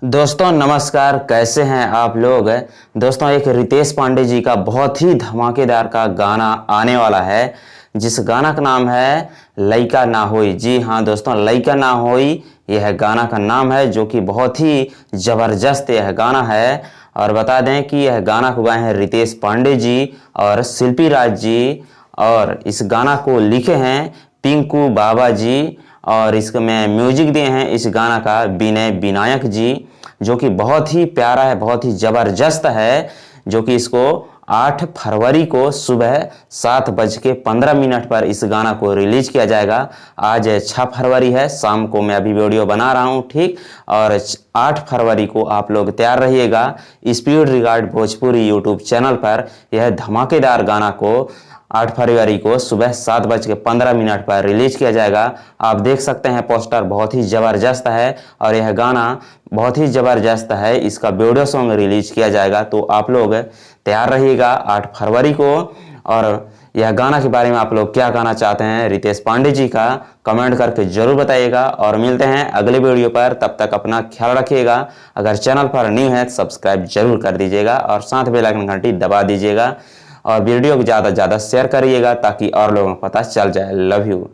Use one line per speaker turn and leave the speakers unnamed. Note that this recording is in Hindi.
दोस्तों नमस्कार, कैसे हैं आप लोग। दोस्तों एक रितेश पांडे जी का बहुत ही धमाकेदार का गाना आने वाला है, जिस गाना का नाम है लइका ना होई। जी हाँ दोस्तों, लइका ना होई यह गाना का नाम है, जो कि बहुत ही ज़बरदस्त यह गाना है। और बता दें कि यह गाना को गाए हैं रितेश पांडे जी और शिल्पी राज जी, और इस गाना को लिखे हैं पिंकू बाबा जी, और इसमें म्यूजिक दिए हैं इस गाना का विनय विनायक जी, जो कि बहुत ही प्यारा है, बहुत ही ज़बरदस्त है। जो कि इसको 8 फरवरी को सुबह 7:15 पर इस गाना को रिलीज किया जाएगा। आज 6 फरवरी है, शाम को मैं अभी वीडियो बना रहा हूँ, ठीक। और 8 फरवरी को आप लोग तैयार रहिएगा speed regard Bhojpuri YouTube channel पर यह धमाकेदार गाना को 8 फरवरी को सुबह 7:15 पर रिलीज किया जाएगा। आप देख सकते हैं पोस्टर बहुत ही ज़बरदस्त है और यह गाना बहुत ही ज़बरदस्त है। इसका वीडियो सॉन्ग रिलीज किया जाएगा, तो आप लोग तैयार रहिएगा 8 फरवरी को। और यह गाना के बारे में आप लोग क्या कहना चाहते हैं रितेश पांडे जी का, कमेंट करके ज़रूर बताइएगा। और मिलते हैं अगले वीडियो पर, तब तक अपना ख्याल रखिएगा। अगर चैनल पर न्यू है तो सब्सक्राइब जरूर कर दीजिएगा और साथ बेल आइकन घंटी दबा दीजिएगा। और वीडियो को ज़्यादा से ज़्यादा शेयर करिएगा ताकि और लोगों को पता चल जाए। Love you.